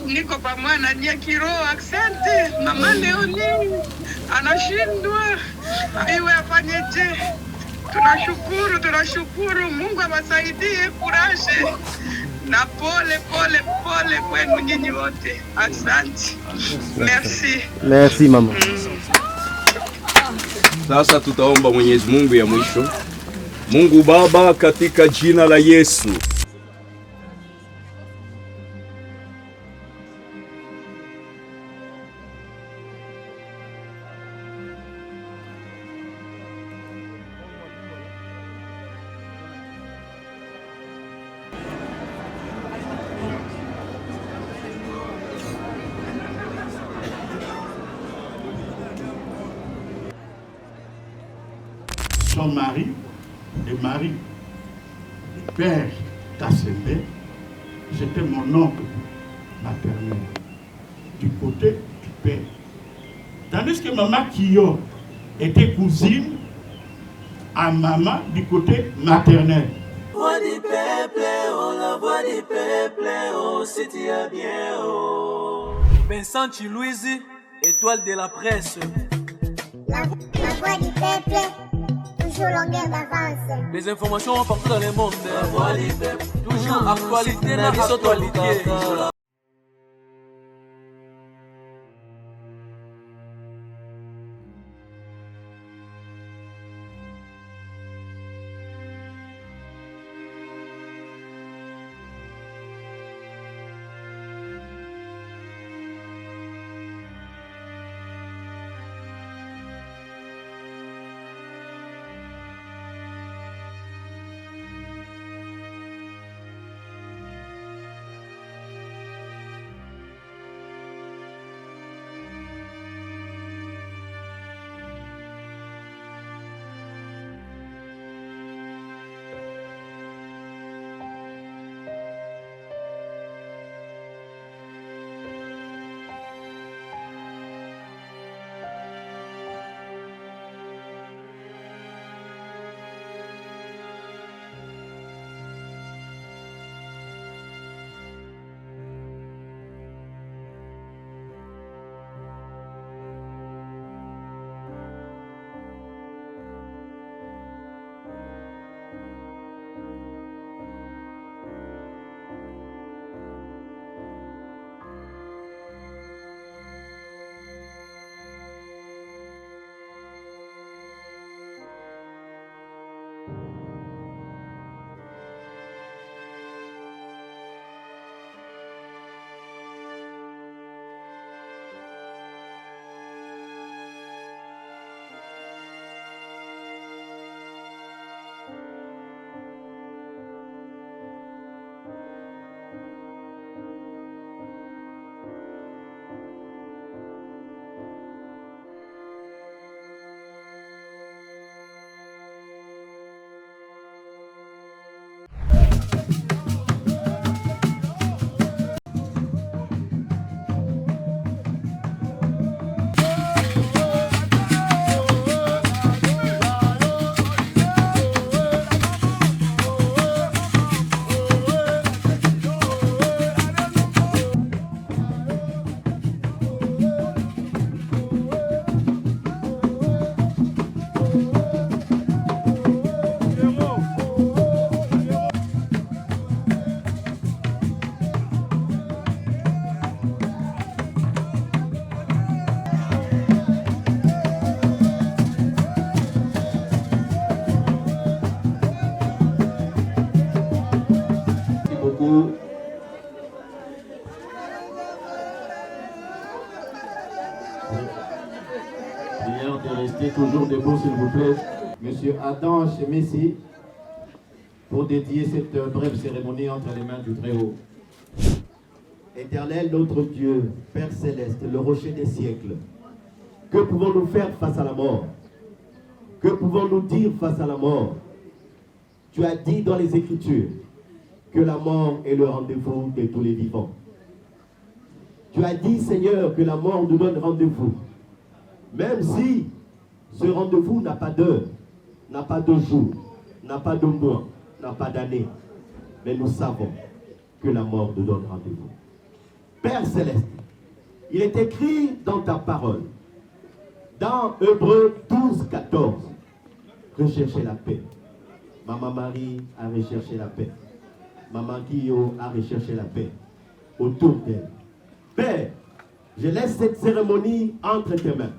niko pamoja na nyie kiroho. Asante mama Leoni, anashindwa iwe afanyeje. Tunashukuru, Mungu awasaidie kurashe na pole kwenu nyinyi wote. Asante. Merci mama. Sasa tutaomba Mwenyezi Mungu ya mwisho. Mungu Baba, katika jina la Yesu, son mari et Marie, le père Kassembe, c'était mon oncle maternel, du côté du père. Tandis que maman Kiyo était cousine à maman du côté maternel. Voix du peuple, oh la voix du peuple, oh si tu es bien, oh. Vincent Chilouizi, étoile de la presse. La voix du peuple, toujours longueur d'avance. Les informations partout dans le monde. La voix du peuple, toujours actualité, la actualité. Prière de rester toujours debout, s'il vous plaît. Monsieur Adam Chemessi, pour dédier cette brève cérémonie entre les mains du Très-Haut. Éternel, notre Dieu, Père Céleste, le rocher des siècles, que pouvons-nous faire face à la mort? Que pouvons-nous dire face à la mort? Tu as dit dans les Écritures que la mort est le rendez-vous de tous les vivants. Tu as dit, Seigneur, que la mort nous donne rendez-vous. Même si ce rendez-vous n'a pas d'heure, n'a pas de jour, n'a pas de mois, n'a pas d'année. Mais nous savons que la mort nous donne rendez-vous. Père Céleste, il est écrit dans ta parole, dans Hébreux 12, 14, recherchez la paix. Maman Marie a recherché la paix. Maman Guillaume a recherché la paix autour d'elle. Père, je laisse cette cérémonie entre tes mains.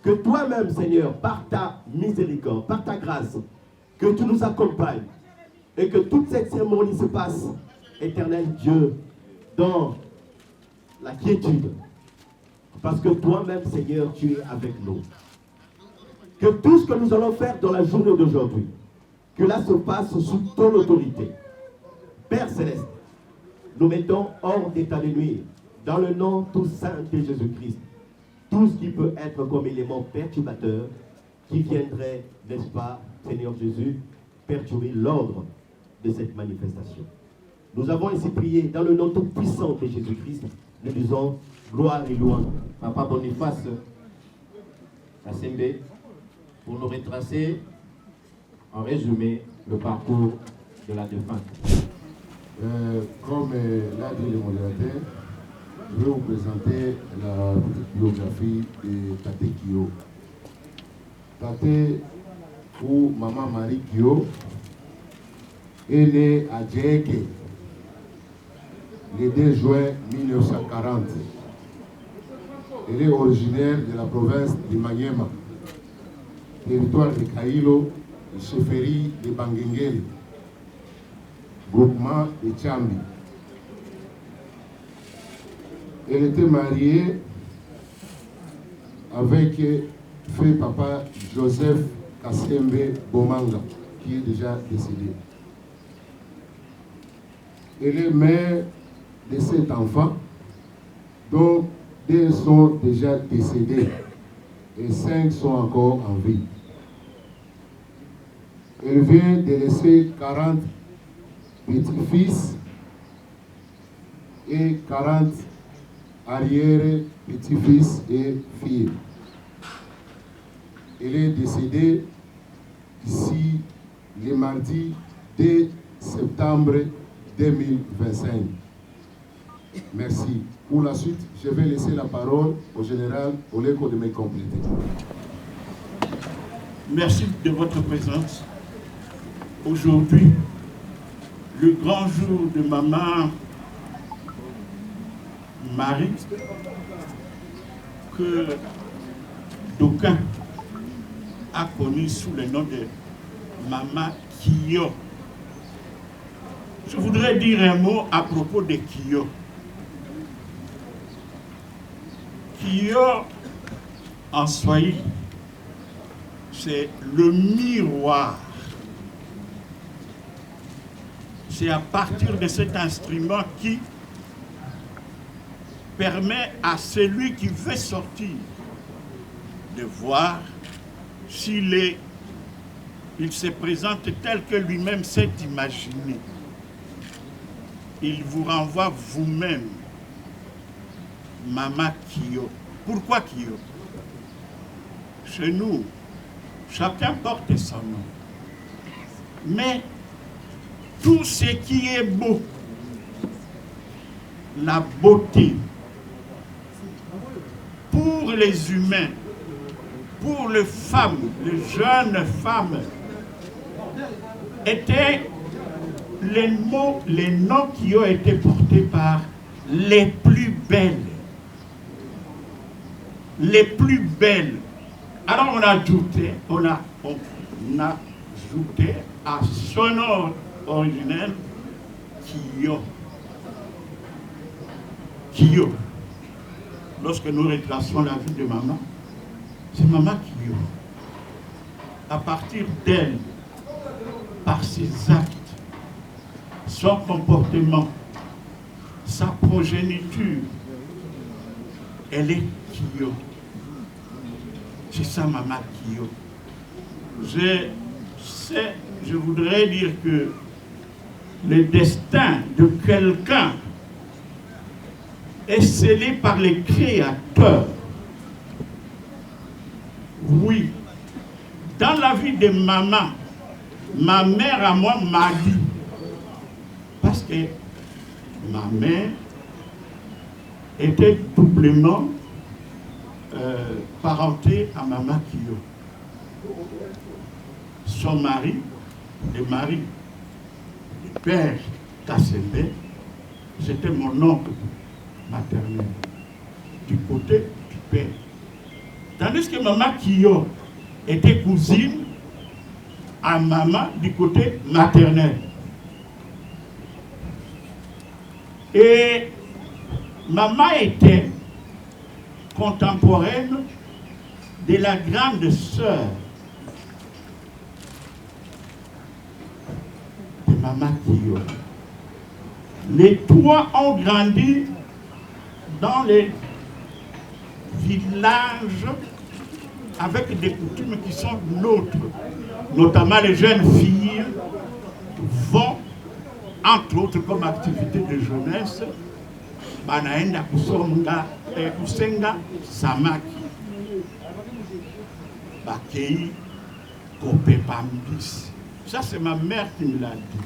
Que toi-même, Seigneur, par ta miséricorde, par ta grâce, que tu nous accompagnes et que toute cette cérémonie se passe, éternel Dieu, dans la quiétude. Parce que toi-même, Seigneur, tu es avec nous. Que tout ce que nous allons faire dans la journée d'aujourd'hui, que là se passe sous ton autorité. Père Céleste, nous mettons hors d'état de nuire, dans le nom tout saint de Jésus-Christ, tout ce qui peut être comme élément perturbateur, qui viendrait, n'est-ce pas, Seigneur Jésus, perturber l'ordre de cette manifestation. Nous avons ainsi prié dans le nom tout puissant de Jésus-Christ. Nous disons gloire et louange. Papa Boniface Kassembe, pour nous retracer en résumé le parcours de la défunte. Comme l'a dit le modérateur, je vais vous présenter la biographie de Tate Kio. Tate, ou Maman Marie Kio, est née à Djeke le 2 juin 1940. Elle est originaire de la province de Maniema, territoire de Kailo, chefferie de Bangengeli, groupement de Tchambi. Elle était mariée avec feu papa Joseph Kassembe Bomanga, qui est déjà décédé. Elle est mère de 7 enfants, dont 2 sont déjà décédés et 5 sont encore en vie. Elle vient de laisser 40 petits-fils et 40 arrière-petits-fils et filles. Elle est décédée ici le mardi 2 septembre 2025. Merci. Pour la suite, je vais laisser la parole au général Oleko de me compléter. Merci de votre présence. Aujourd'hui, le grand jour de Maman Marie, que d'aucuns a connu sous le nom de Maman Kio. Je voudrais dire un mot à propos de Kio. Kio, en swahili, c'est le miroir. C'est à partir de cet instrument qui permet à celui qui veut sortir de voir s'il se présente tel que lui-même s'est imaginé. Il vous renvoie vous-même, Maman Kio. Pourquoi Kio? Chez nous, chacun porte son nom. Mais tout ce qui est beau, la beauté, pour les humains, pour les femmes, les jeunes femmes, étaient les mots, les noms qui ont été portés par les plus belles. Les plus belles. Alors on a ajouté, à son nom originel Kio. Kio. Lorsque nous retraçons la vie de maman, c'est Maman Kio. À partir d'elle, par ses actes, son comportement, sa progéniture, elle est Kio. C'est ça, Maman Kio. Je voudrais dire que le destin de quelqu'un est scellé par les créateurs. Oui, dans la vie de maman, ma mère à moi m'a dit, parce que ma mère était doublement parenté à Mama Kio. Son mari, le mari du père Kassembe, c'était mon oncle maternel, du côté du père. Tandis que Mama Kio était cousine à maman du côté maternel. Et maman était contemporaine de la grande sœur de Mama Kio. Les trois ont grandi dans les villages avec des coutumes qui sont nôtres. Notamment les jeunes filles vont, entre autres comme activité de jeunesse, banaenda kusenga samaki bakei kopepa mbisi. Ça c'est ma mère qui me l'a dit.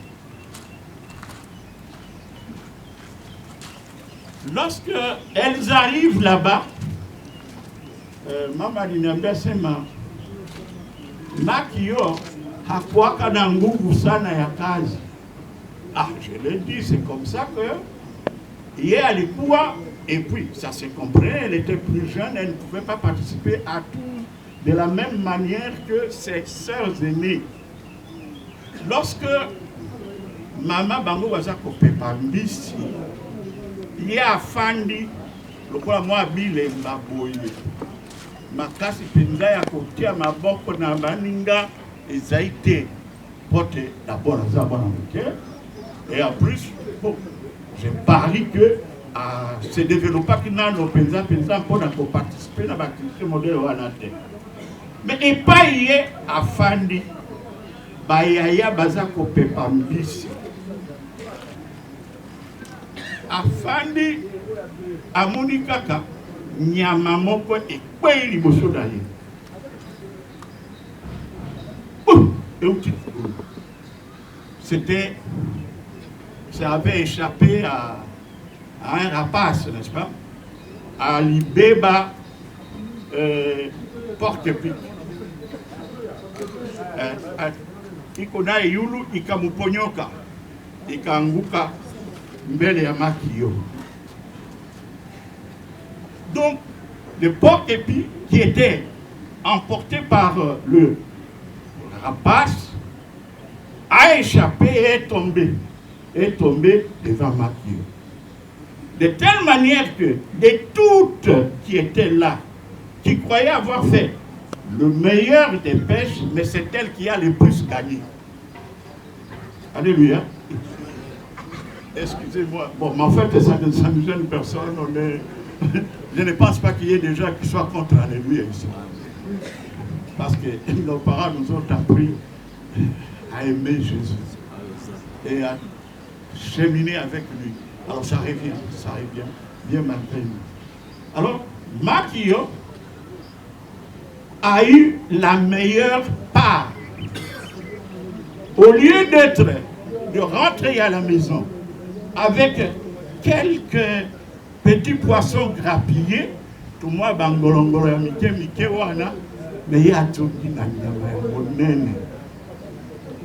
Lorsque elles arrivent là-bas, Mama Linambia sema Makio hakuwaka na nguvu sana ya kazi. Ah, je l'ai dit, c'est comme ça que hier alikuwa, et puis ça se comprenait, elle était plus jeune, elle ne pouvait pas participer à tout de la même manière que ses sœurs aînées. Lorsque Mama Bango waza kopepa mbisi, ye afandi lokola mwa bile mbaboye. Makasi penza ya kotia maboko na baninga ezaite pote d'abord à bon et en plus bon, je parie que se développa qui n'a no penza pour participer à l'activité modèle wanate. Mais et pas yé afandi bayaya baza kopepa mbisi. Afandi amoni kaka nyama moko ekwe liboso na ye. C'était, ça avait échappé à un rapace, n'est-ce pas? À l'Ibeba Porte-Pique. Ikona yulu ikamuponyoka, ikanguka mbele ya Makio. Donc, le porc-épi qui était emporté par le rapace a échappé et est tombé devant Makio. De telle manière que de toutes qui étaient là, qui croyaient avoir fait le meilleur des pêches, mais c'est elle qui a le plus gagné. Alléluia. Excusez-moi. Bon, mais en fait, ça nous gêne personne. Je ne pense pas qu'il y ait des gens qui soient contre Alléluia ici. Parce que nos parents nous ont appris à aimer Jésus et à cheminer avec lui. Alors ça revient bien malgré nous. Alors, Makio a eu la meilleure part. Au lieu de rentrer à la maison avec quelques petits poissons grappillés, tout moi bangolongolo ya mike wana, mais ya toki na nyama ya monene.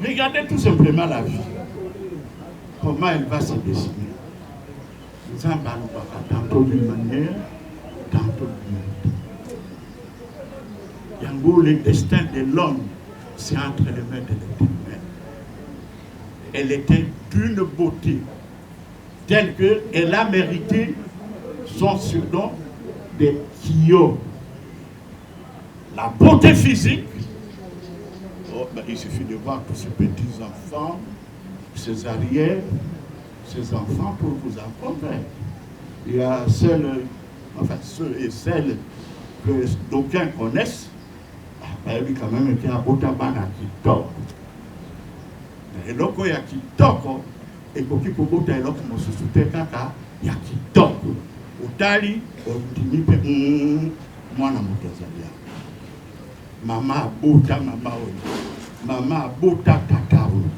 Regardez tout simplement la vie. Comment elle va se dessiner. Nous en parlons tantôt d'une manière, tantôt d'une autre. Yango, le destin de l'homme, c'est entre les mains de l'Éternel. Elle était d'une beauté telle qu'elle a mérité son surnom de Kio. La beauté physique, oh, ben, il suffit de voir tous ces petits-enfants, ces arrières, ces enfants pour vous en convaincre. Il y a celles, enfin ceux et celles que d'aucuns connaissent, lui quand même était à Botabana Kitoko. Et loko ya Kitoko, et koki kobota eloko mosusu kaka ya Kitoko. Utali, otimi pe mwana motozalia. Mama bota mama oyo. Mama bota tata oyo.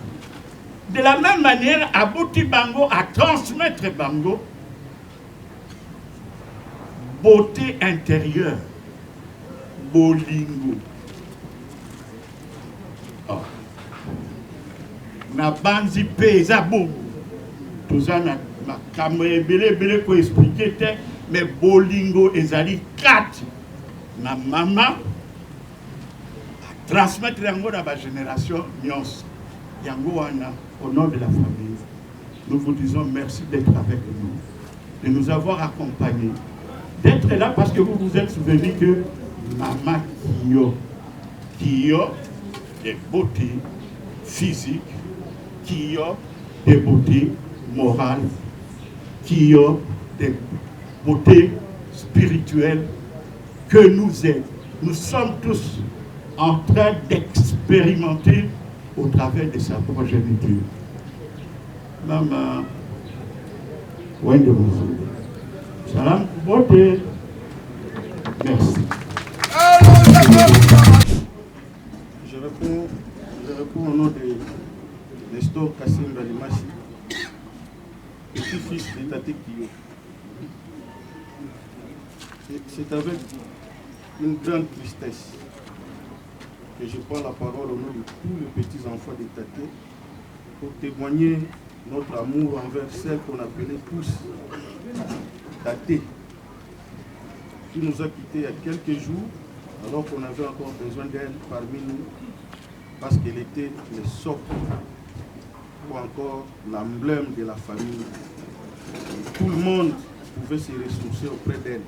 De la même manière, Abouti Bango à transmettre Bango beauté intérieure. Bolingo. Oh. Na banzi pesa boum. Tout ça na kamé belé ko expliquer te mais bolingo ezali 4 na maman transmettre yango na ba génération nyons yango wana au nom de la famille. Nous vous disons merci d'être avec nous, de nous avoir accompagnés, d'être là parce que vous vous êtes souvenu que maman qui a des beautés physiques, qui a des beautés morales, qui a des beautés spirituelles que nous sommes tous en train d'expérimenter au travers de sa progéniture. Maman, salam, beauté. Merci. Je réponds au nom de Nestor Kassim Balimassi, petit-fils de Tate Kiyo. C'est avec une grande tristesse que je prends la parole au nom de tous les petits-enfants de Tate pour témoigner notre amour envers celle qu'on appelait tous Tate, qui nous a quittés il y a quelques jours, alors qu'on avait encore besoin d'elle parmi nous, parce qu'elle était le socle ou encore l'emblème de la famille. Tout le monde pouvait se ressourcer auprès d'elle.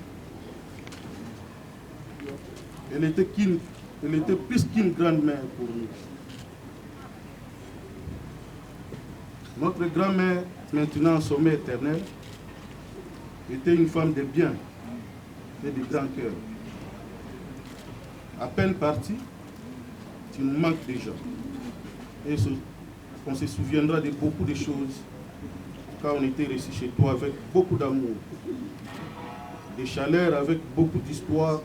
Elle était plus qu'une grand-mère pour nous. Notre grand-mère, maintenant en sommet éternel, était une femme de bien et de grand cœur. À peine partie, tu nous manques déjà. Et on se souviendra de beaucoup de choses quand on était resté chez toi avec beaucoup d'amour, des chaleurs avec beaucoup d'histoires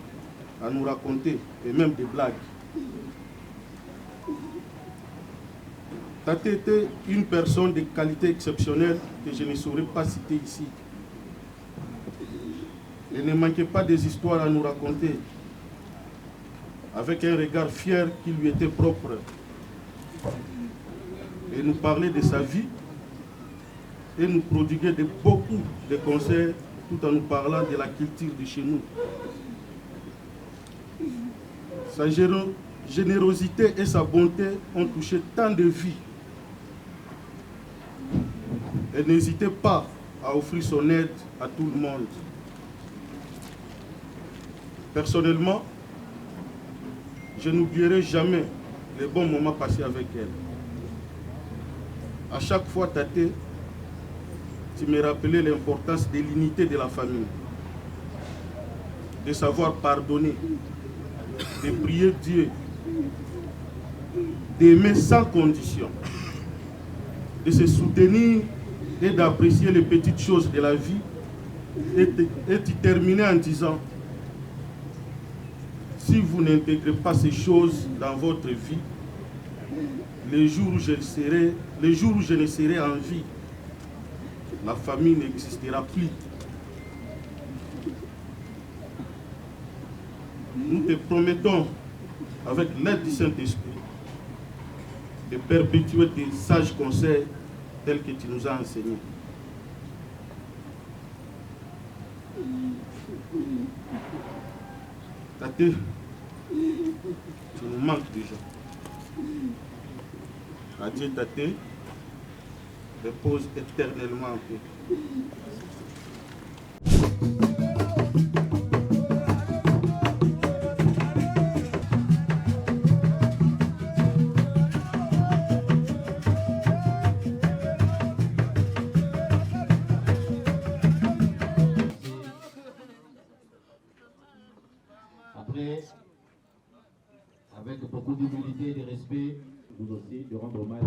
à nous raconter et même des blagues. Tate était une personne de qualité exceptionnelle que je ne saurais pas citer ici. Elle ne manquait pas des histoires à nous raconter, avec un regard fier qui lui était propre. Et nous parlait de sa vie et nous prodiguait beaucoup de conseils tout en nous parlant de la culture de chez nous. Sa générosité et sa bonté ont touché tant de vies. Elle n'hésitait pas à offrir son aide à tout le monde. Personnellement, je n'oublierai jamais les bons moments passés avec elle. À chaque fois, Tate, tu me rappelais l'importance de l'unité de la famille, de savoir pardonner, de prier Dieu, d'aimer sans condition, de se soutenir et d'apprécier les petites choses de la vie. Et tu terminais en disant, si vous n'intégrez pas ces choses dans votre vie, les jours où je ne serai en vie, la famille n'existera plus. Nous te promettons, avec l'aide du Saint-Esprit, de perpétuer tes sages conseils tels que tu nous as enseignés. Tate, tu nous manques déjà. Adieu Tate, repose éternellement en paix. Après, avec beaucoup d'humilité et de respect, vous aussi de rendre hommage.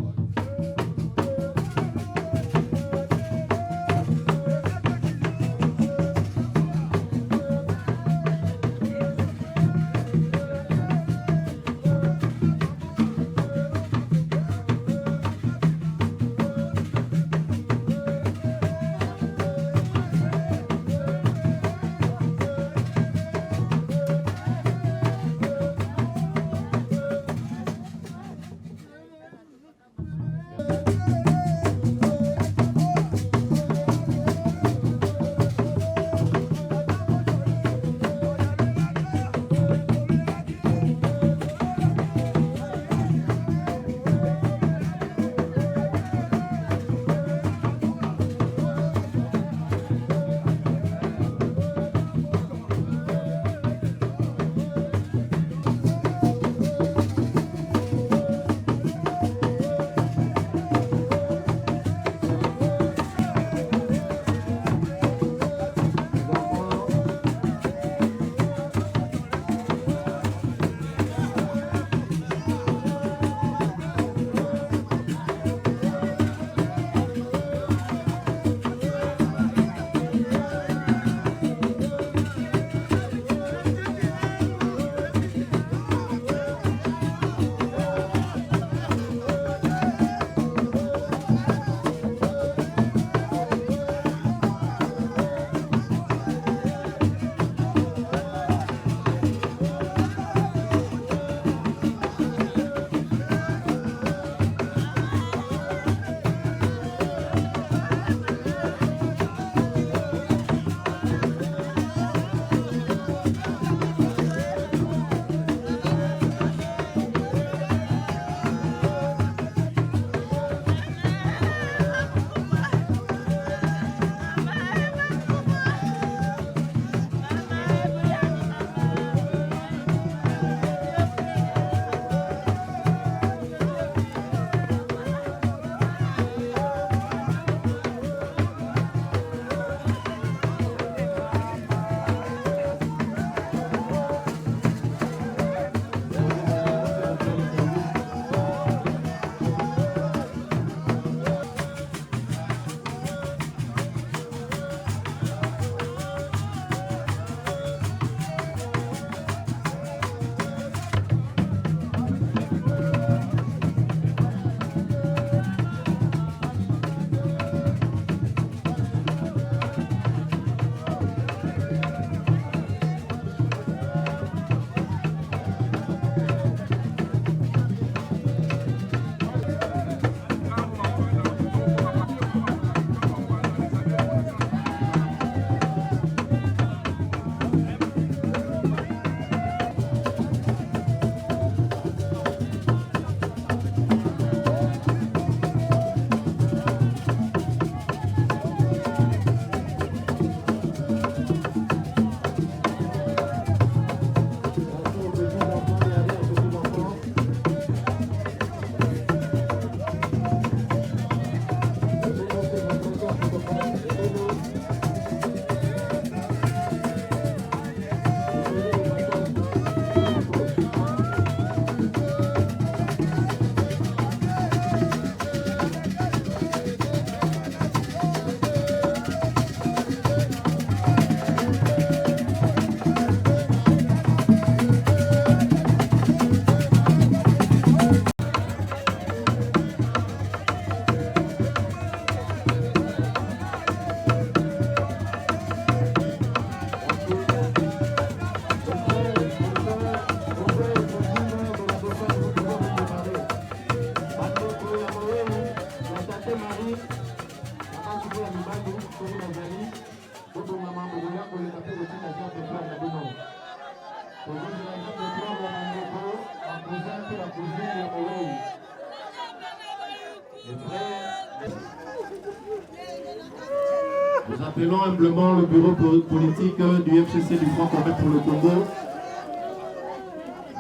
Appelons humblement le bureau politique du FCC du Front commun pour le Congo.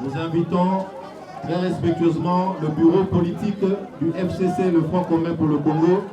Nous invitons très respectueusement le bureau politique du FCC, le Front commun pour le Congo.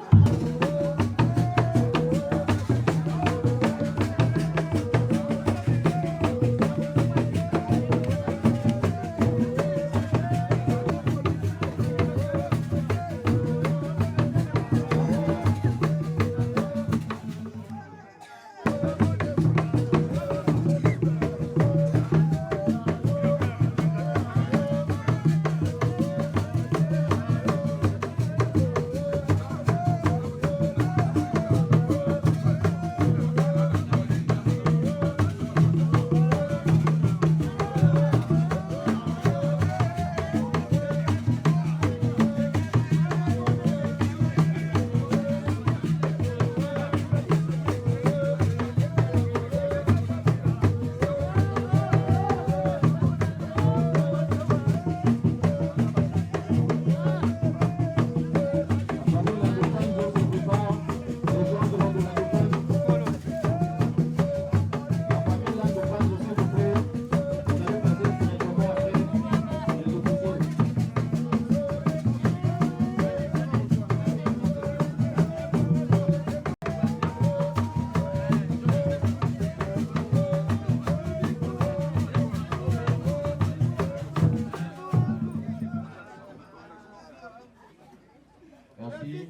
Merci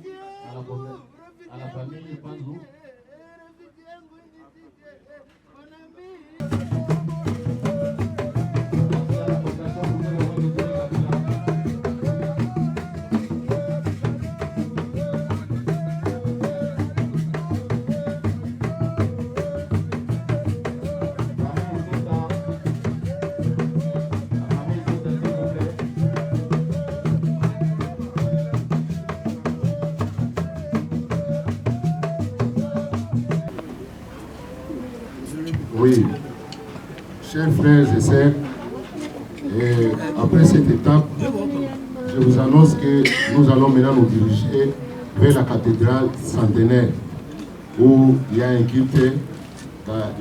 à la famille Panzou. Oui, chers frères et sœurs, et après cette étape, je vous annonce que nous allons maintenant nous diriger vers la cathédrale centenaire où il y a un culte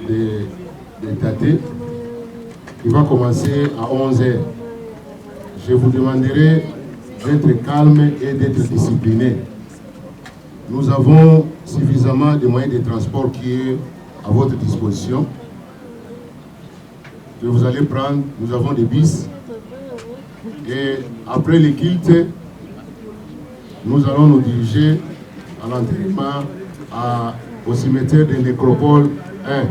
de Taté qui va commencer à 11h. Je vous demanderai d'être calme et d'être discipliné. Nous avons suffisamment de moyens de transport qui est à votre disposition. Que vous allez prendre, nous avons des bus. Et après le culte, nous allons nous diriger à l'enterrement au cimetière de Nécropole 1.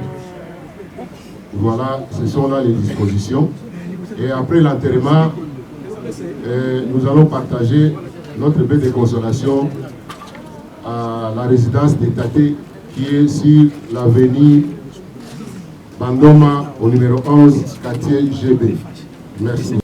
Voilà, ce sont là les dispositions. Et après l'enterrement, nous allons partager notre baie de consolation à la résidence des Taté qui est sur l'avenue Bandoma au numéro 11, quartier GB. Merci.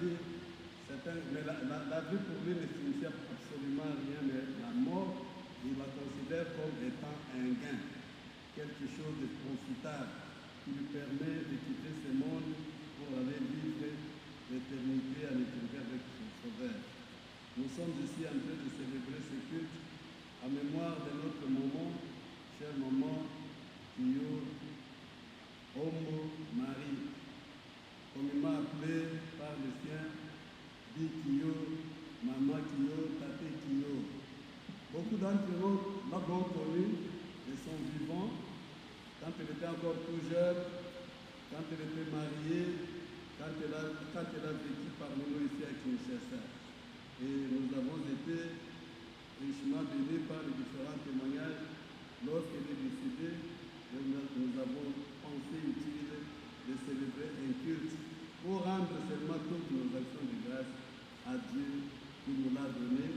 vie, mais la vie pour lui ne signifie absolument rien, mais la mort, il la considère comme étant un gain, quelque chose de profitable qui lui permet de quitter ce monde pour aller vivre l'éternité à l'éternité avec son Sauveur. Nous sommes ici en train de célébrer ce culte en mémoire de notre maman, chère maman Kio Ombo Marie, communément appelée par les siens Bi Kio, Maman Kio, Tate Kio. Beaucoup d'entre eux l'ont connue et sont vivants quand elle était encore tout jeune, quand elle était mariée, quand elle a vécu parmi nous ici à Kinshasa. Et nous avons été richement bénis par les différents témoignages. Lorsqu'elle est décédée, nous avons pensé utile de célébrer un culte pour rendre seulement toutes nos actions de grâce à Dieu qui nous l'a donné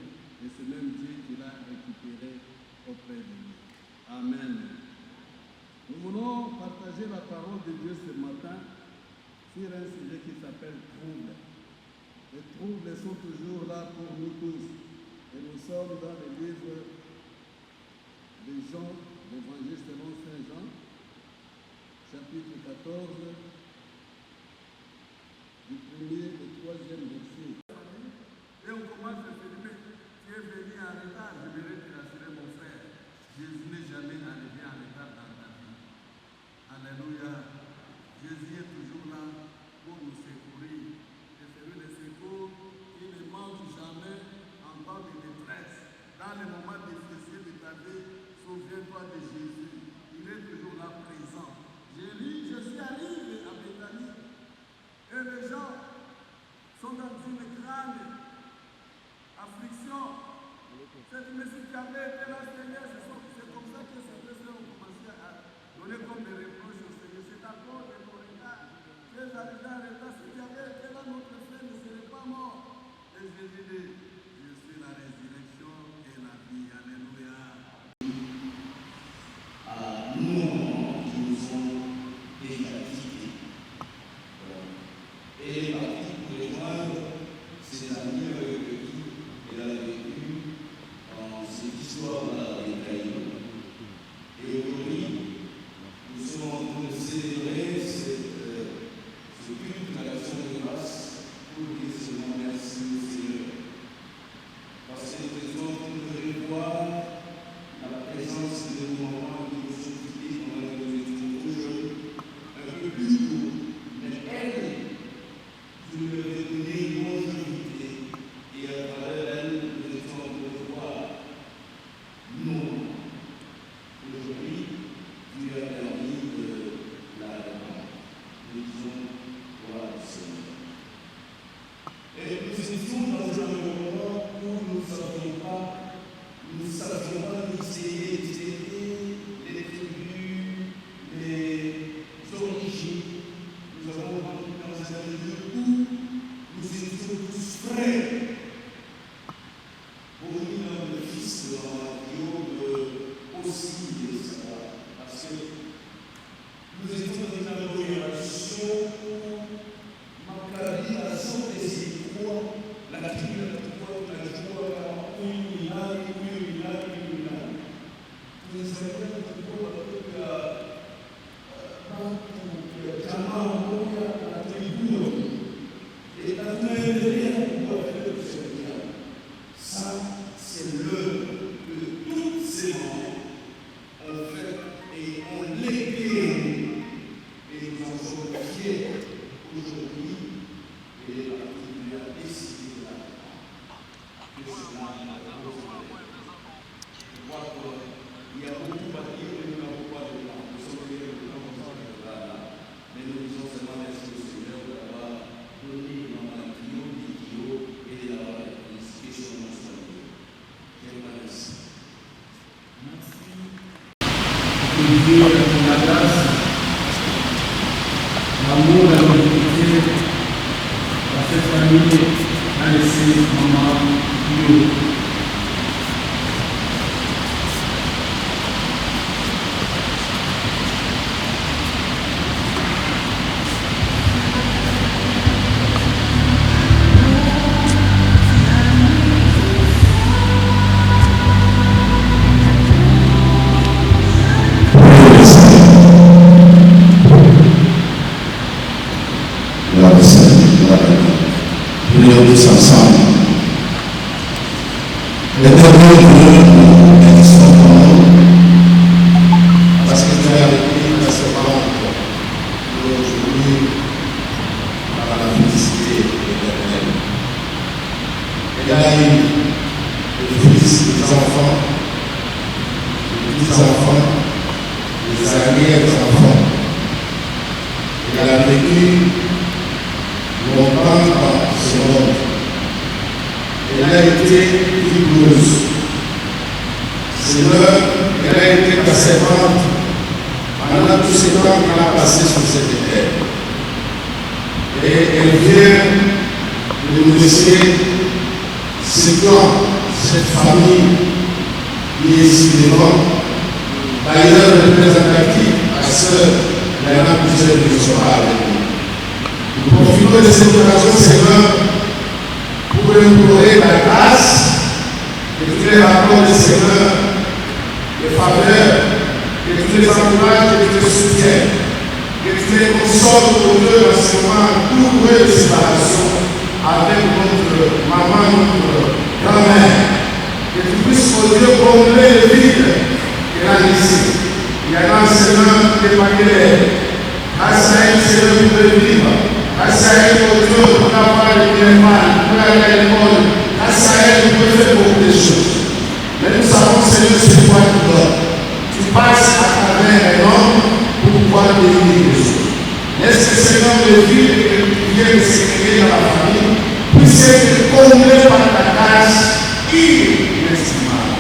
et c'est même Dieu qui l'a récupéré auprès de nous. Amen. Nous voulons partager la parole de Dieu ce matin sur un sujet qui s'appelle trouble. Les troubles sont toujours là pour nous tous. Et nous sommes dans le livre de Jean, l'évangile selon Saint Jean, chapitre 14, du 1er au 3e verset. Et on commence à se dire, tu es venu en retard, je vais te rassurer mon frère. Jésus n'est jamais arrivé en retard dans ta vie. Alléluia. Jésus est toujours là pour nous secourir. Et c'est lui le secours qui ne manque jamais en temps de détresse. Dans les moments difficiles de ta vie, souviens-toi de Jésus. Il est toujours là présent. Je suis arrivé à Bethanie et les gens sont dans une grande affliction. Cette messieurs qui avait été là, Seigneur, c'est comme ça que certains sœurs ont commencé à donner comme des reproches au Seigneur. C'est à cause de ton retard. Tu es arrivé en retard. Si tu avais été là, notre frère ne serait pas mort. Et Jésus dit, je suis la résurrection et la vie. Alléluia. Nous qui nous sommes déjà quittés. Et parti pour rejoindre ces amis avec qui elle a vécu dans cette histoire-là des Caïmans. Et aujourd'hui, nous sommes en train de célébrer ce culte de l'action de grâce pour dire seulement merci au Seigneur. Parce que nous sommes en train de revoir la présence de nos mamans qui nous sont quittés pendant que nous étions trop jeunes, un peu plus tôt. Mais elles, vous leur donnez une longévité et à travers elles, nous étions en train de voir nous. Aujourd'hui, Dieu a permis de la répandre. Nous disons, voilà le Seigneur. Et nous étions dans un moment où nous ne savions pas les tribus, les origines. Nous avons rendu dans un lieu où nous étions tous prêts pour venir le Fils de la aussi de savoir. Parce que nous étions dans une adoration où Maccabi, la sorte de ses croix, la tribu, la joie, une milagre. Nous savons que la tribu et la tribu pour faire le Seigneur. Ça, c'est l'œuvre que toutes ces membres ont fait et ont légué. Et nous en sommes fiers aujourd'hui. Et la tribu a décidé de la faire. Que cela je crois qu'il y a beaucoup à dire, mais nous n'avons pas de temps. Nous sommes venus le temps comme ça, mais nous disons seulement merci au Seigneur d'avoir donné dans la Kio et d'avoir expliqué sur notre famille. Je vous remercie. Merci. Dieu pour la grâce, l'amour, la fidélité à cette famille a laissé maman Kio. gloire au Seigneur, gloire à Dieu. Prions tous ensemble. L'éternel Dieu est son nom, parce que tu as écrit dans ce monde aujourd'hui par la félicité éternelle. Il a eu des fils, des enfants, des petits-enfants, des arrière-enfants. Il a vécu longtemps dans ce monde. Elle a été vigoureuse. Seigneur, elle a été ta servante pendant tous ces temps qu'elle a passé sur cette terre. Et elle vient de nous laisser ce clan, cette famille qui est ici devant. D'ailleurs, représentatif, à sœur, il y en a plusieurs qui sont avec nous. Nous profitons de cette occasion, Seigneur, pour implorer ta grâce, que tu les rapportes, Seigneur, les faveurs, que tu les encourages, que tu les soutiens, que tu les consoles pour eux dans ce moment douloureux de séparation avec notre maman, notre grand-mère, que tu puisses, au Dieu, combler le vide qu'elle a laissé. Il y a un Seigneur qui est maquillé. Grâce à elle, Seigneur, tu peux vivre. Grâce à elle, mon Dieu, pour avoir les biens mal, pour aller à l'école. Grâce à elle, tu peux faire beaucoup de choses. Mais nous savons, Seigneur, c'est toi qui donnes. Tu passes à travers un homme pour pouvoir bénir les choses. Laisse que Seigneur le vide que tu viens de se créer dans la famille puisse être comblé par ta grâce inestimable.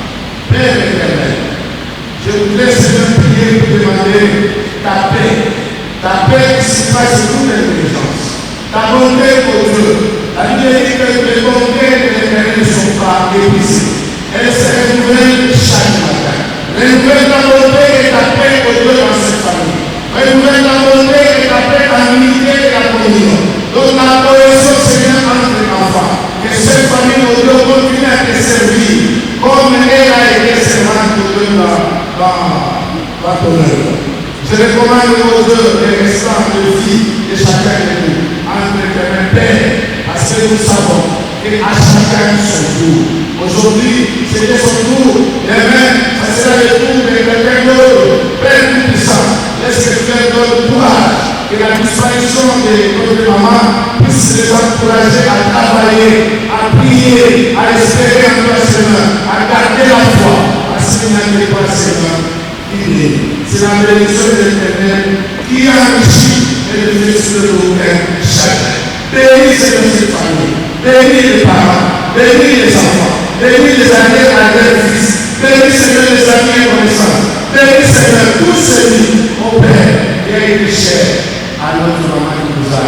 Père éternel, je voudrais, Seigneur, prier pour demander ta paix qui se passe sur toute l'intelligence. Ta bonté, pour Dieu. La Bible dit que les bontés de l'Éternel ne sont pas épuisées. Elles se renouvellent chaque matin. Renouvelle ta bonté et ta paix, pour Dieu, dans cette famille. Renouvelle ta bonté et ta paix dans l'unité et la communion. Donc la cohésion, Seigneur, entre les enfants. Que cette famille, pour Dieu, continue à te servir comme elle a été servante, pour Dieu, dans ton œuvre. Je recommande aux deux les restants de vie de chacun de nous, entre les Père, parce que nous savons qu'à chacun son tour. Aujourd'hui, c'était son tour, demain, ça sera le tour de quelqu'un d'autre. Père tout-puissant, laisse que tu leur donnes courage, que la disparition de notre maman puisse les encourager à travailler, à prier, à espérer en toi, Seigneur, à garder la foi, parce qu'il n'y a pas, Seigneur. C'est la bénédiction de l'Éternel qui enrichit et le fait sur le cœur chacun. Bénis cette famille, bénis les parents, bénis les enfants, bénis les arrière-fils, bénis Seigneur les amis et connaissances, bénis Seigneur tous ceux au Père qui a été cher à notre maman qui nous a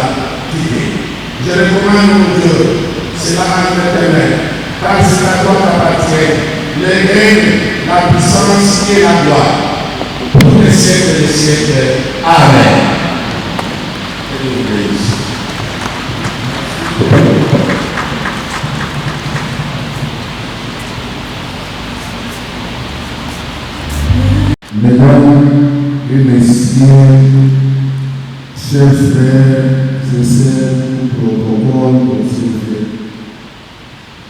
quittés. Je recommande mon Dieu, c'est la main de l'Éternel, car c'est à toi qu'appartient le règne, la puissance et la gloire. Pour les siècles des siècles. Amen. Mesdames et messieurs, chers frères et sœurs, protocole consulté.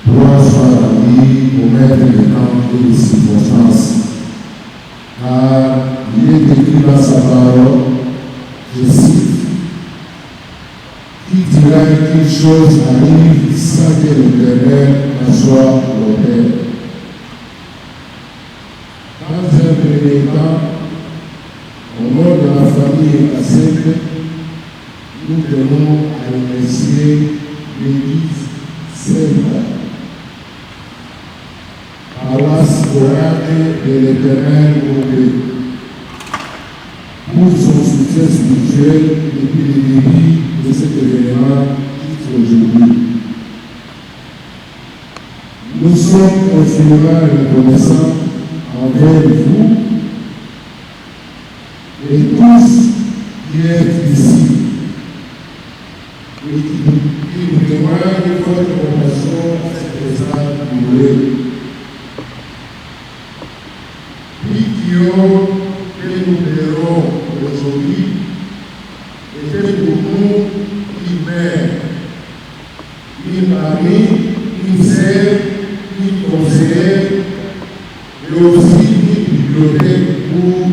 Gloire soit à lui au maître des temps et des circonstances. Car il est écrit dans sa parole, je cite, qui dira qu'une chose arrive sans que l'Éternel en soit l'auteur. Dans un premier temps, au nom de la famille Kassek, nous tenons à remercier l'Église Sainte, paroisse orale de l'Éternel au Gré, pour son soutien spirituel depuis le début de cet événement jusqu'aujourd'hui. Nous sommes infiniment reconnaissants envers vous et tous qui êtes ici et qui nous témoignent votre compassion à cet instant douloureux. Prions que nous verrons aujourd'hui était pour nous bibliothèque pour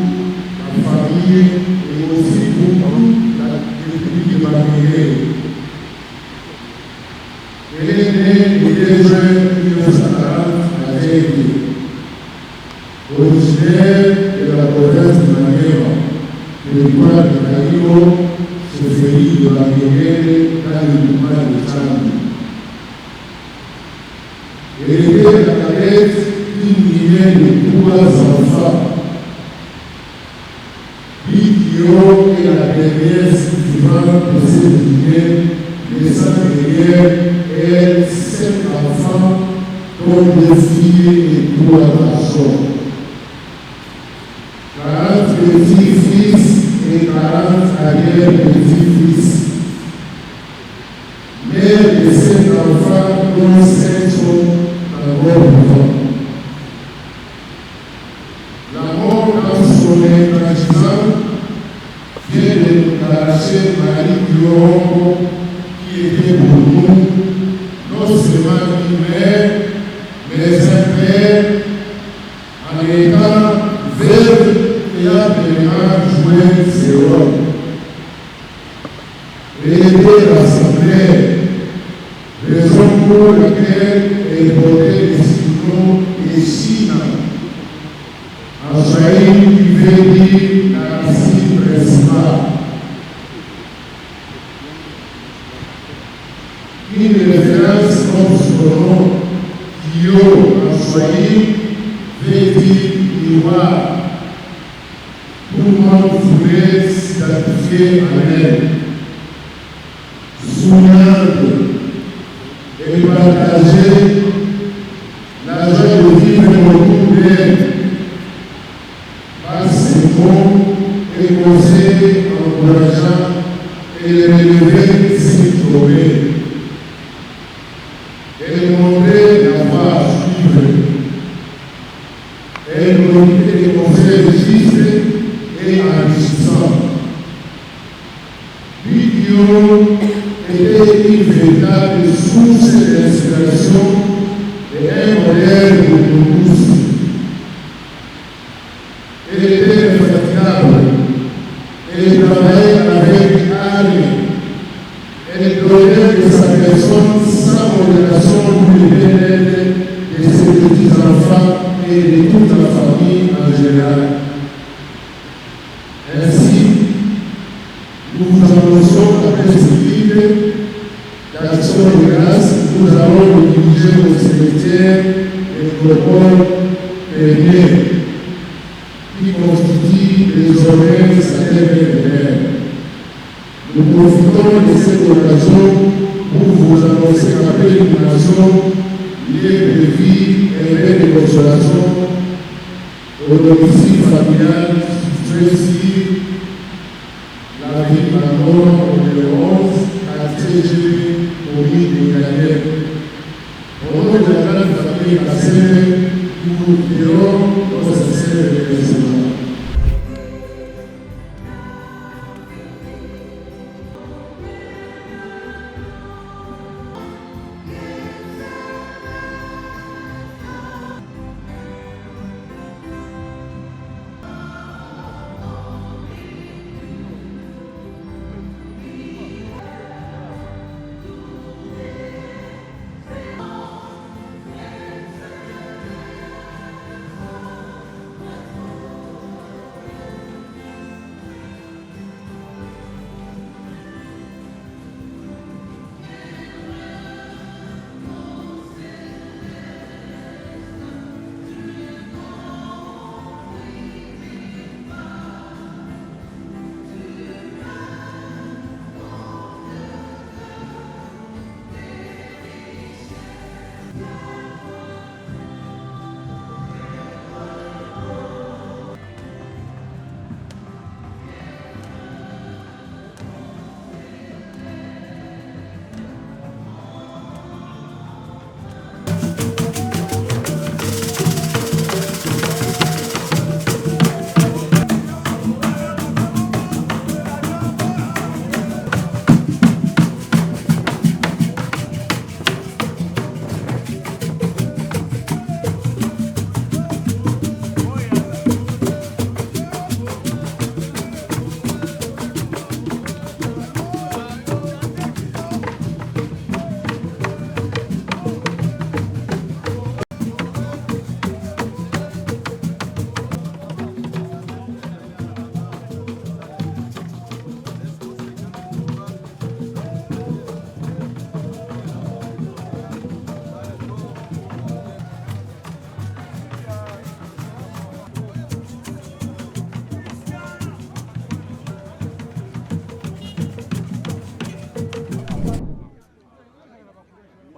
la famille et aussi pour la République de Martinique. Elle est née le 2 juin 1940 à Haïti, originaire de la province de Maniema, le territoire de Caïro, ce pays de la Guinée dans le mouvement de Tchad. Elle était la cadette d'une lignée de 3 enfants. Bikio est la dernière suivante de cette lignée, laissant derrière elle 7 enfants, dont 2 filles et 3 garçons. 40 petits-fils et 40 arrière-petits-fils. Mère de 7 enfants, dont 5 sont encore vivants. La mort dans son intransigeant vient de nous arracher Marie Guillaume, qui était pour nous non seulement une mère, mais un père, en étant veuve et a pleinement joué ses rôles. Elle était rassemblée, raison pour laquelle elle portait les signaux et Chine. En Swahili, qui veut dire la racine principale. Une référence comme son nom, Kyo en Swahili, veut dire miroir. Tout le monde voulait s'identifier en elle. Souriante et partager la joie de vivre autour d'elle. Par ces mots et conseils encourageants et les relever s'il trouvait. Elle montrait la voie à suivre. Elle montrait des conseils justes et enrichissants. Bikio était une véritable source d'inspiration et un modèle pour nous tous. Elle était infatigable. Elle travaillait avec âme. Elle donnait de sa personne sans modération pour le bien-être de ses petits-enfants et de toute la famille en général. Ainsi, nous vous annonçons après ce livre d'action de grâce, nous allons nous diriger au cimetière Nécropole Premier, qui constitue désormais sa dernière demeure. Nous profitons de cette occasion pour vous annoncer qu'après l'inhumation, il est prévu un bain de consolation au domicile familial situé sur la ville Manon, au numéro 11, quartier G, commune de Gagné. Au nom de la grande famille Kassem, nous vous prions nos sincères remerciements.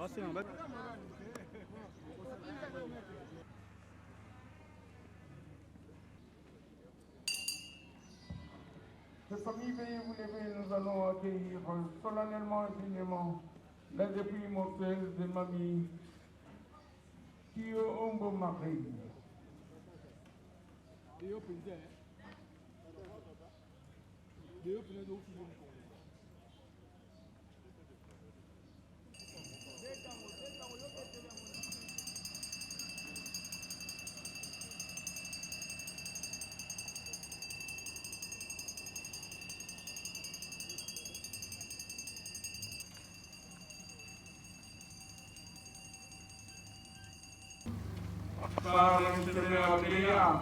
De famille, veuillez vous lever, nous allons accueillir solennellement et dignement la dépouille mortelle de mamie Kio Ombo Marie. Par l'intermédiaire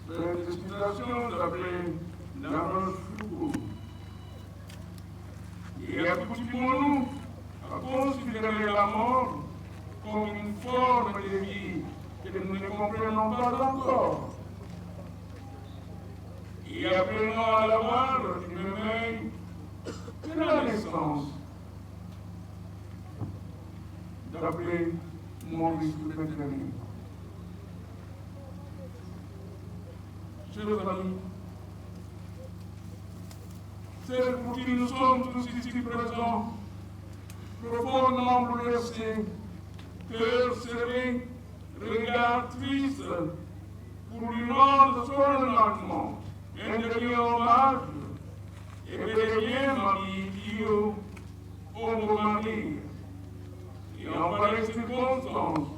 de la destination d'appelée la Roche-Foucault. Et accoutumons-nous à considérer la mort comme une forme de vie que nous ne comprenons pas encore. Et apprenons à la voir d'une merveille de la naissance d'appeler Maurice Pétrani. Chers amis, celles pour qui nous sommes tous ici présents, profondément bouleversés, cœur serré, regard triste, pour lui rendre solennellement un dernier hommage, et bel et bien Marie Kio Ombo Marie. Et en pareille circonstance,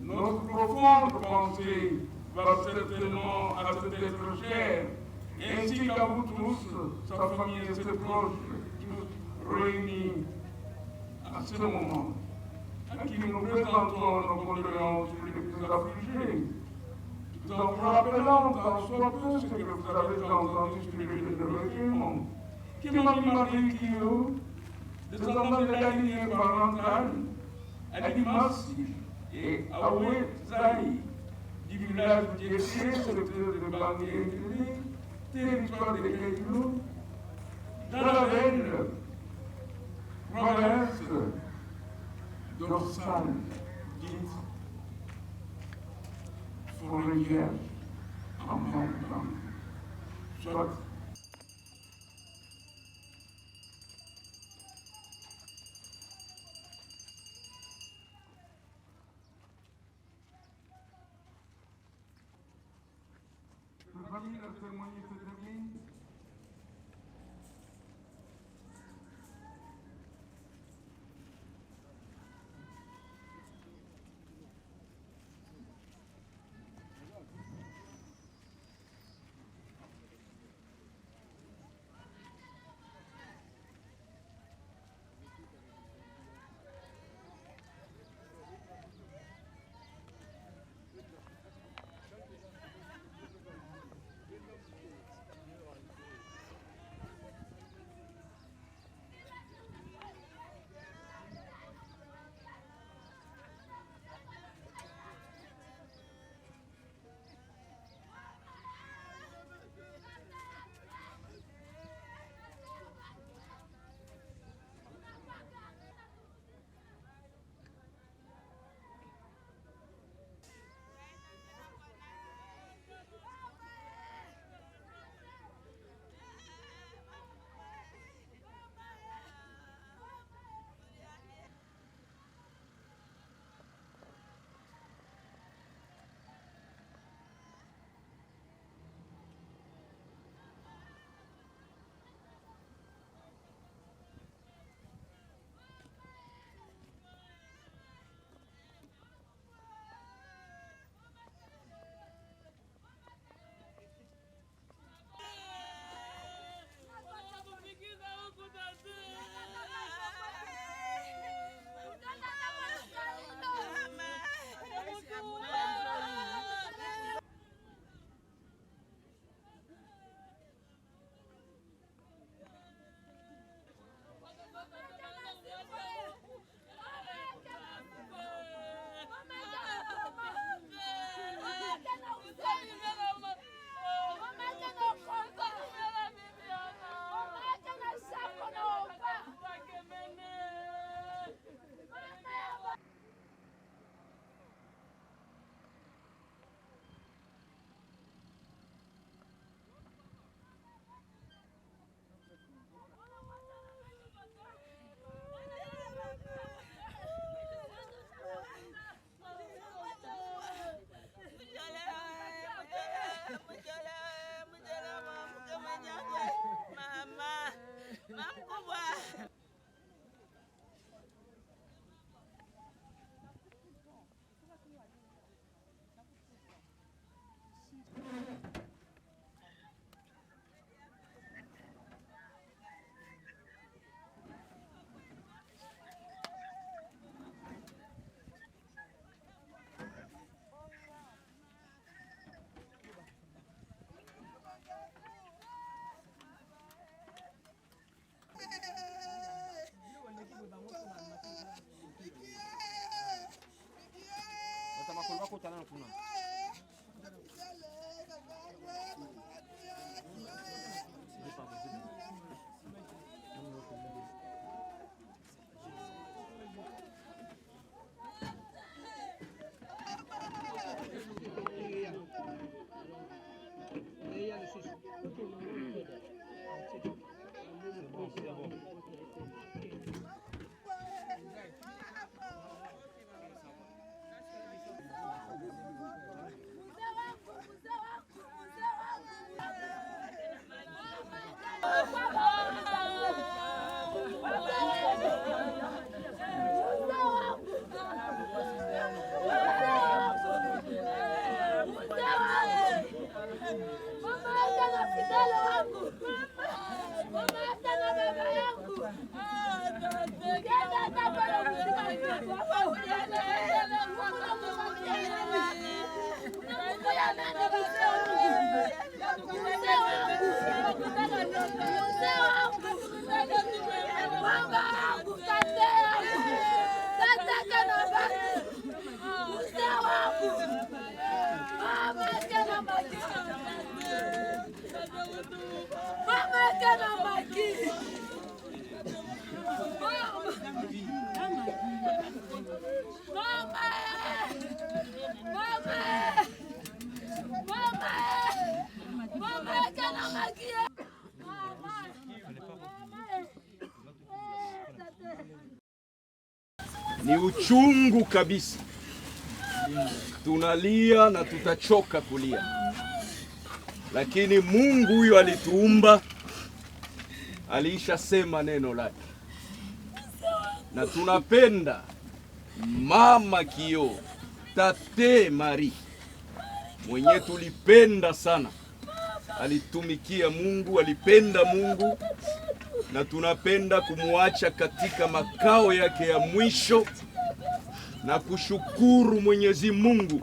notre profonde pensée va certainement à cet être cher, ainsi qu'à vous tous, sa famille et ses proches, tous réunis à ce moment, à qui nous présentons nos condoléances les plus affligés, tout en vous rappelant en soit peu ce que vous avez entendu sur le recueillement, qui m'a Marie Kio, descendant de la lignée parentale, Ali Massi et Aoué Zaï, du village de Diété, secteur de Bangué, territoire de Kéilou, dans la veine, province dorsale, dite forêtière, en même temps, soit la cérémonie se termine. Ni uchungu kabisa. Tunalia na tutachoka kulia. Lakini Mungu huyo alituumba, alishasema neno lake. Na tunapenda mama Kio, Tate Marie, mwenye tulipenda sana. Alitumikia Mungu, alipenda Mungu, na tunapenda kumuacha katika makao yake ya mwisho na kushukuru Mwenyezi Mungu.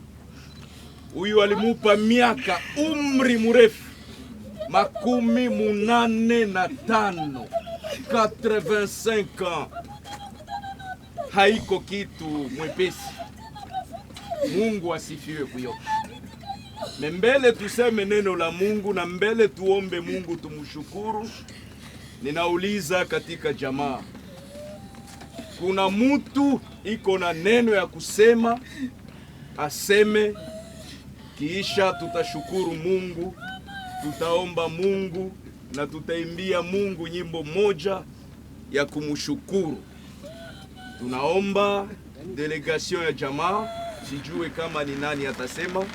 Huyu alimupa miaka umri mrefu, 85, 85 ans. Haiko kitu mwepesi. Mungu asifiwe kuyo. Mbele tuseme neno la Mungu na mbele tuombe Mungu tumshukuru. Ninauliza katika jamaa, kuna mtu iko na neno ya kusema, aseme, kisha tutashukuru Mungu, tutaomba Mungu na tutaimbia Mungu nyimbo moja ya kumshukuru. Tunaomba delegation ya jamaa, sijue kama ni nani atasema,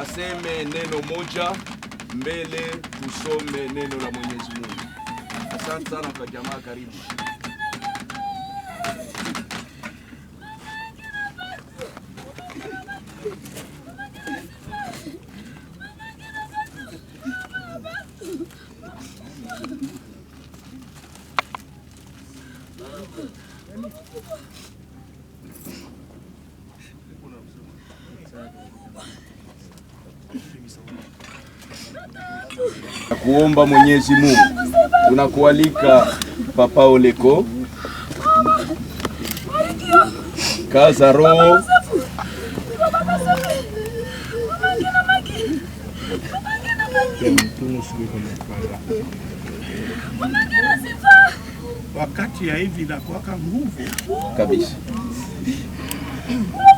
aseme neno moja mbele tusome neno la Mwenyezi Mungu. Asante sana kwa jamaa, karibu. Kuomba Mwenyezi Mungu. Tunakualika Papa Oleko, kaza roho, wakati ya hivi na kuwaka nguvu kabisa,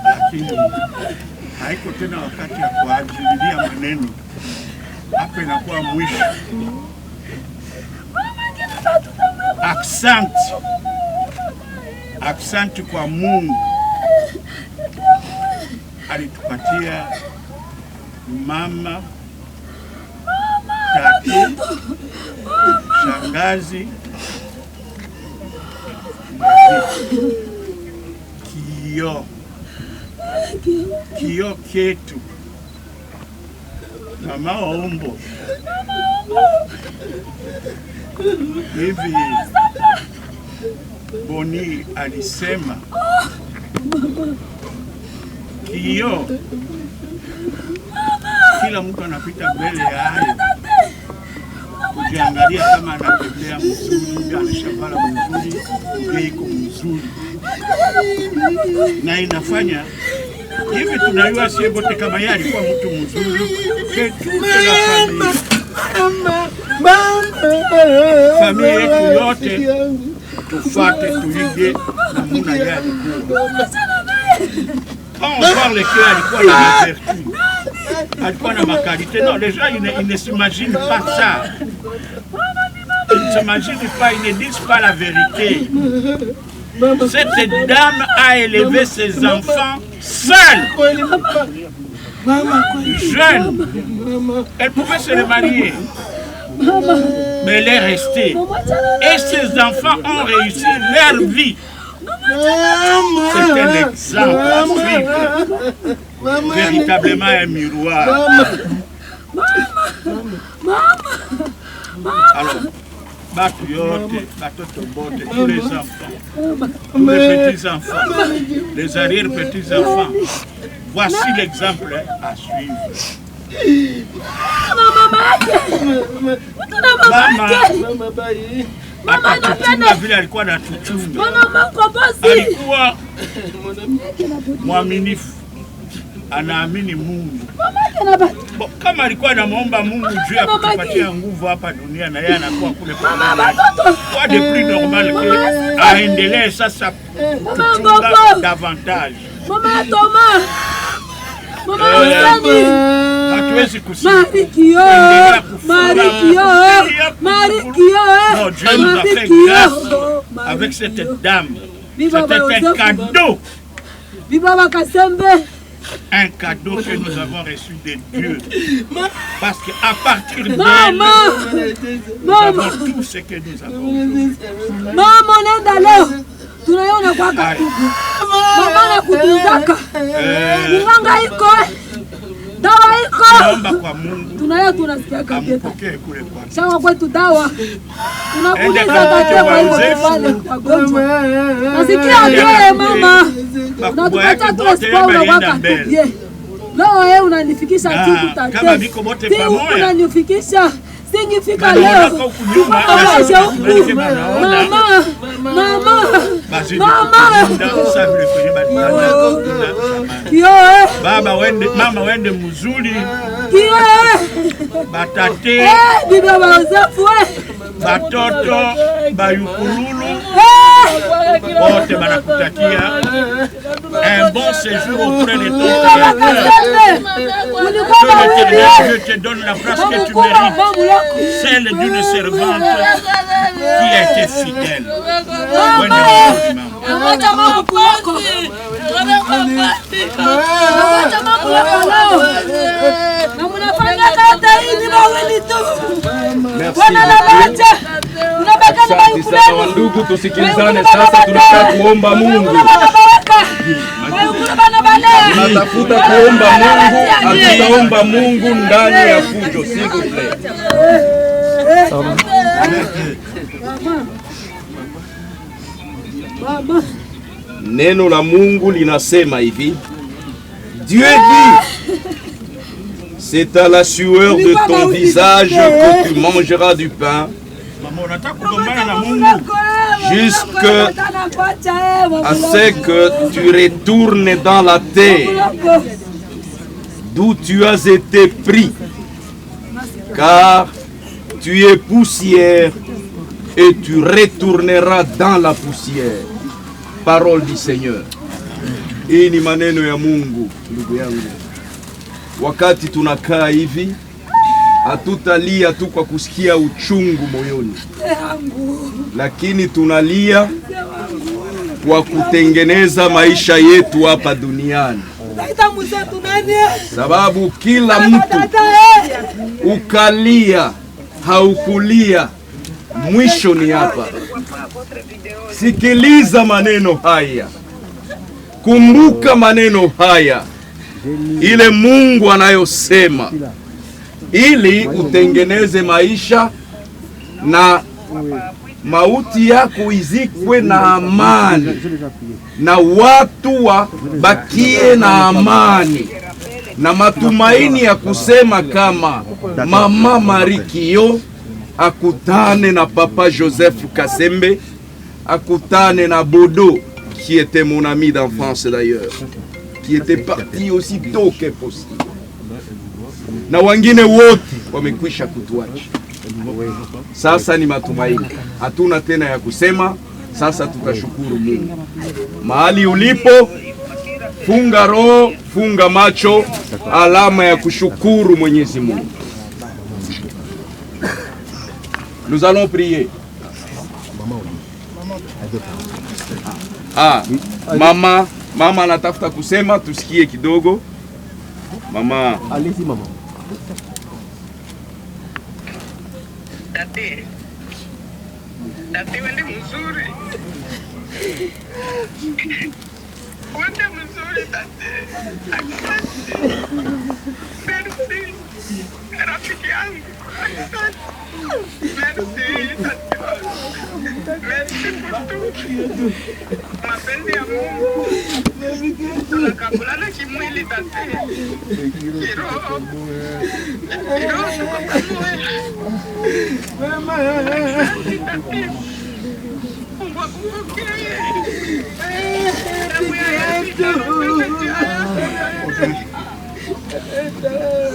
lakini haiko tena wakati ya kuajilia maneno. Hapa inakuwa mwisho. Aksanti kwa Mungu alitupatia mama, tate, shangazi, Kio ketu, mama Ombo. Hivi Boni alisema Kio, kila mtu anapita mbele yayo kujiangalia kama anatembea mzuri, anashabara mzuri, iko mzuri, na inafanya Hivi tunajua sie wote kama yeye alikuwa mtu mzuri. Familia yetu yote tufate tuige namuna yeye alikuwa. Quand on parle qu'il alikuwa na vertu, alikuwa na qualité. Non, les gens ils ne s'imaginent pas ça. Ils ne s'imaginent pas, ils ne disent pas la vérité. Cette dame a élevé ses enfants seule, jeune. Elle pouvait se remarier, mais elle est restée. Et ses enfants ont réussi leur vie. C'est un exemple à suivre. Véritablement un miroir. Alors, tous les enfants, tous les petits-enfants, les arrière-petits-enfants, voici l'exemple à suivre. Akatuchunga vile alikuwa anatuchunga. Alikuwa mwaminifu, anaamini Mungu. Kama alikuwa anamuomba Mungu juu ya kutupatia nguvu hapa dunia, na yeye anakuwa kule kwa kwa de plus normal que aendelee sasa kuchunga davantage. Hatuwezi kusema non, Dieu nous a fait grâce avec cette dame. C'était un cadeau. Un cadeau que nous avons reçu de Dieu. Parce qu'à partir d'elle, nous avons tout ce que nous avons. Tunaiona kwa katugu. Mama na kutuzaka. Nganga iko. Dawa iko. Naomba kwa Mungu. Tunaya tunasikia kabisa. Ampokee kule kwa. Sawa kwetu dawa. Tunakuja kata kwa pale kwa gonjwa. Nasikia ndio mama. Na tukacha tunasipaula kwa katugu. Leo wewe unanifikisha siku tatu. Kama biko bote pamoja. Unanifikisha. Singifika leo. Baba wende, mama wende mzuri. Batate. Batoto bayukululu. Wote banakutakia un bon séjour auprès de ton Créateur. Que l'Éternel Dieu te donne la place que tu mérites, celle d'une servante qui a été fidèle. Asante sana ndugu, tusikilizane sasa. Tunataka kuomba Mungu, tunatafuta kuomba Mungu, hatutaomba Mungu ndani ya fujo, s'il vous plaît. Neno la Mungu linasema hivi: Dieu dit, c'est à la sueur de ton visage que tu mangeras du pain, jusqu'à ce que tu retournes dans la terre d'où tu as été pris, car tu es poussière et tu retourneras dans la poussière. Parole du Seigneur. Hii ni maneno ya Mungu, ndugu yangu. Wakati tunakaa hivi, hatutalia tu kwa kusikia uchungu moyoni, lakini tunalia kwa kutengeneza maisha yetu hapa duniani. Sababu kila mtu ukalia haukulia, mwisho ni hapa. Sikiliza maneno haya, kumbuka maneno haya, ile Mungu anayosema, ili utengeneze maisha na mauti yako izikwe na amani, na watu wabakie na amani na matumaini ya kusema kama Mama Marikio akutane na Papa Joseph Kasembe, akutane na Bodo qui était mon ami d'enfance d'ailleurs. qui était parti aussi tôt que possible, na wengine wote wamekwisha kutuacha. Sasa ni matumaini, hatuna tena ya kusema. Sasa tutashukuru Mungu. Mahali ulipo, funga roho, funga macho, alama ya kushukuru Mwenyezi Mungu. Nous allons prier. Mama anatafuta kusema, tusikie kidogo. Mama, allez-y mama. Tati wende mzuri. Wende mzuri tati. Merci. Rafiki yangu. Merci tati. Merci pour tout. Mapenzi ya Mungu. Tunakabulana kimwili tati. Kiroho. Kiroho tuko pamoja.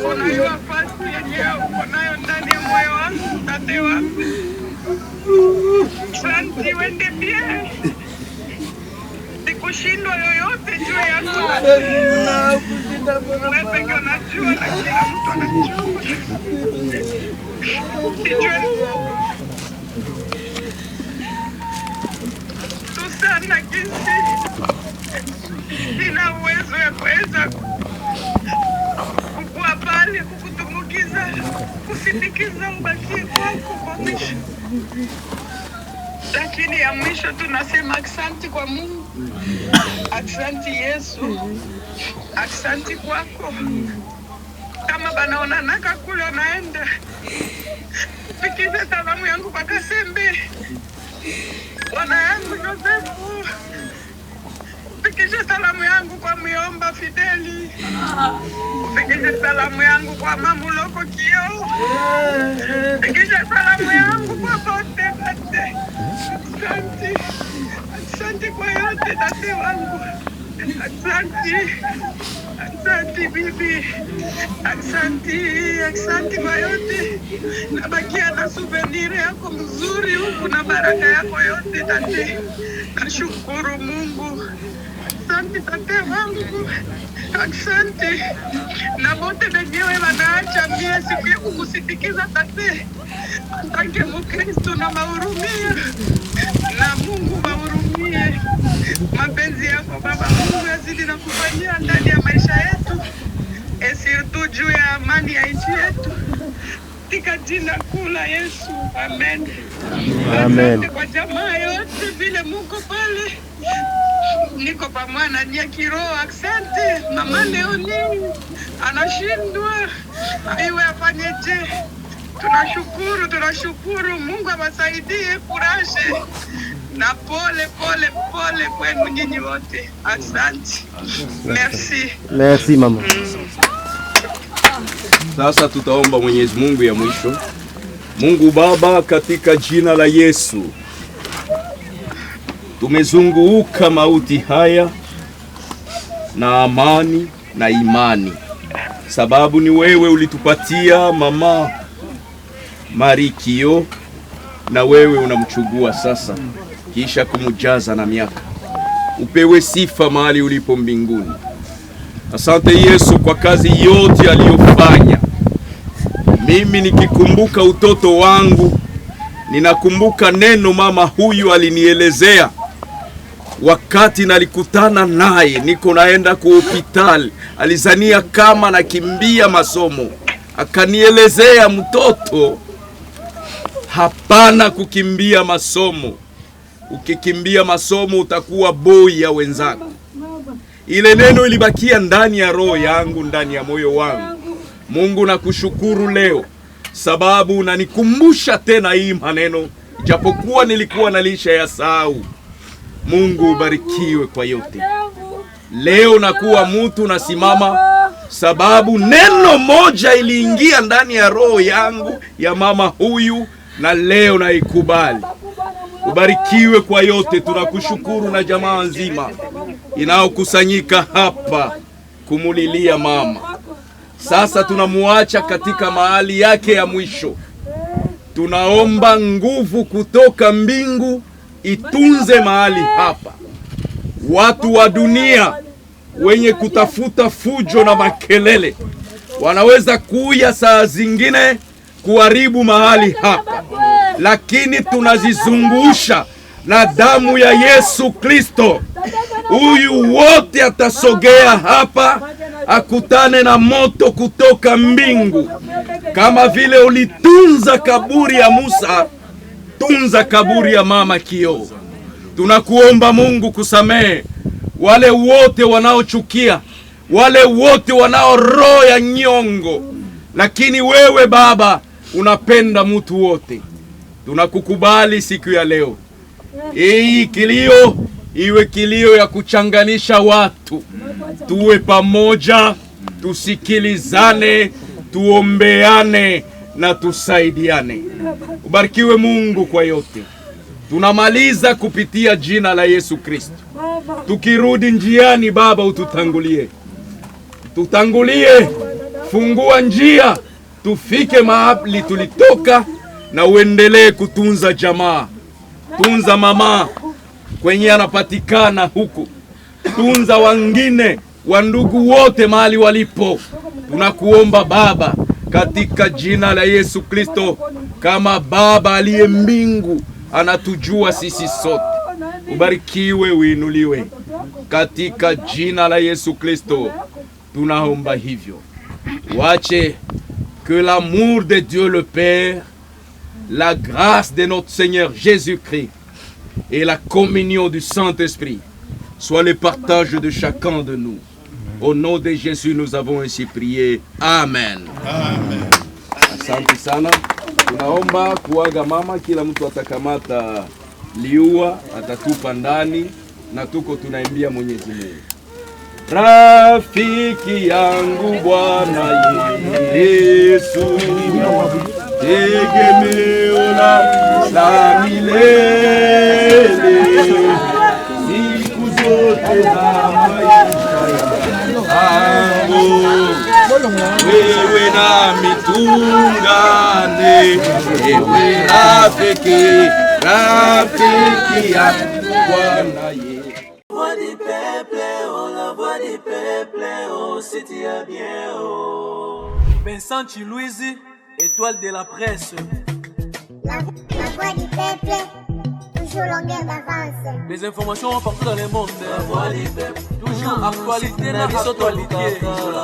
Unayo nafasi yenyewe unayo ndani ya moyo wangu, tate wangu. Asante, wende pia. Sikushindwa yoyote juu yako. Wewe peke unajua na kila mtu anajua. Susana jinsi sina uwezo ya kuweza kukua pale, kukutumbukiza, kusindikiza ubakie kwako kwa mwisho. Lakini ya mwisho tunasema asante kwa Mungu. Asante Yesu. Asante kwako. Kama banaonanaka kule unaenda, fikisha salamu yangu kwa Kasembe. Bwana yangu Josefu. Fikisha salamu yangu kwa Miomba Fideli. Fikisha salamu yangu kwa Mamuloko Kio. Fikisha salamu yangu kwa bote bate. Asante. Asante kwa yote tate wangu. Asante. Asante bibi. Asante kwa yote. Nabakia na souvenir yako mzuri huku na baraka yako yote tate. Nashukuru Mungu. Asante tate wangu. Asante. Na bote wenyewe wanaacha mie siku ya kukusindikiza tate. Asante Mkristo na mahurumia. Na Mungu mahurumie. Mapenzi yako Baba Mungu yazidi na kufanyia ndani ya maisha yetu. Surtout juu ya amani ya nchi yetu. Katika jina kuu la Yesu. Amen. Amen. Asante kwa jamaa yote vile Mungu pale. Niko pamoja na nia kiroho. Asante. Mama Leoni anashindwa. Aiwe afanyeje? Tunashukuru. Mungu awasaidie kuraje. Na pole kwenu nyinyi wote. Asante. Merci. Merci mama. Sasa tutaomba Mwenyezi Mungu ya mwisho. Mungu Baba, katika jina la Yesu, tumezunguka mauti haya na amani na imani, sababu ni wewe ulitupatia mama Marikio, na wewe unamchugua sasa kisha kumujaza na miaka. Upewe sifa mahali ulipo mbinguni. Asante Yesu kwa kazi yote aliyofanya. Mimi nikikumbuka utoto wangu, ninakumbuka neno mama huyu alinielezea wakati nalikutana naye niko naenda ku hospitali. Alizania kama nakimbia masomo. Akanielezea, mtoto, hapana kukimbia masomo. Ukikimbia masomo utakuwa boy ya wenzako. Ile neno ilibakia ndani ya roho yangu, ndani ya moyo wangu. Mungu nakushukuru leo sababu unanikumbusha tena hii maneno, japokuwa nilikuwa nalisha ya sahau. Mungu ubarikiwe kwa yote. Leo nakuwa mtu nasimama sababu neno moja iliingia ndani ya roho yangu ya mama huyu, na leo naikubali. Ubarikiwe kwa yote, tunakushukuru na jamaa nzima. inayokusanyika hapa kumulilia mama. Sasa tunamuacha katika mahali yake ya mwisho. Tunaomba nguvu kutoka mbingu itunze mahali hapa. Watu wa dunia wenye kutafuta fujo na makelele wanaweza kuja saa zingine kuharibu mahali hapa, lakini tunazizungusha na damu ya Yesu Kristo. Huyu wote atasogea hapa akutane na moto kutoka mbingu. Kama vile ulitunza kaburi ya Musa, tunza kaburi ya mama Kioo. Tunakuomba Mungu kusamehe wale wote wanaochukia, wale wote wanao roho ya nyongo, lakini wewe Baba unapenda mtu wote. Tunakukubali siku ya leo. Hii kilio iwe kilio ya kuchanganisha watu. Tuwe pamoja, tusikilizane, tuombeane na tusaidiane. Ubarikiwe Mungu kwa yote. Tunamaliza kupitia jina la Yesu Kristo. Tukirudi njiani, Baba ututangulie. Tutangulie, fungua njia, tufike mahali tulitoka, na uendelee kutunza jamaa. Tunza mama kwenye anapatikana huku. Tunza wengine, wandugu wote mahali walipo. Tunakuomba Baba katika jina la Yesu Kristo, kama Baba aliye mbingu anatujua sisi sote. Ubarikiwe, uinuliwe katika jina la Yesu Kristo. Tunaomba hivyo. Wache que l'amour de Dieu le Père, la grâce de notre Seigneur Jésus-Christ et la communion du Saint-Esprit soit le partage de chacun de nous. Au nom de Jésus, nous avons ainsi prié. Amen. Amen. Asante sana. Tunaomba kuaga mama, kila mtu atakamata liua, atatupa ndani, na tuko tunaimbia Mwenyezi Mungu. Rafiki yangu Bwana Yesu, tegemeo la milele, siku zote za maisha yangu, wewe nami tungane, ewe rafiki yangu Bwana Yesu. Voix du peuple, oh la voix du peuple, oh c'était bien, oh. Vincent Chilouizi, étoile de la presse. La voix du peuple, toujours longueur d'avance. Les informations partout dans le monde. La voix du peuple, toujours actualité, actualité.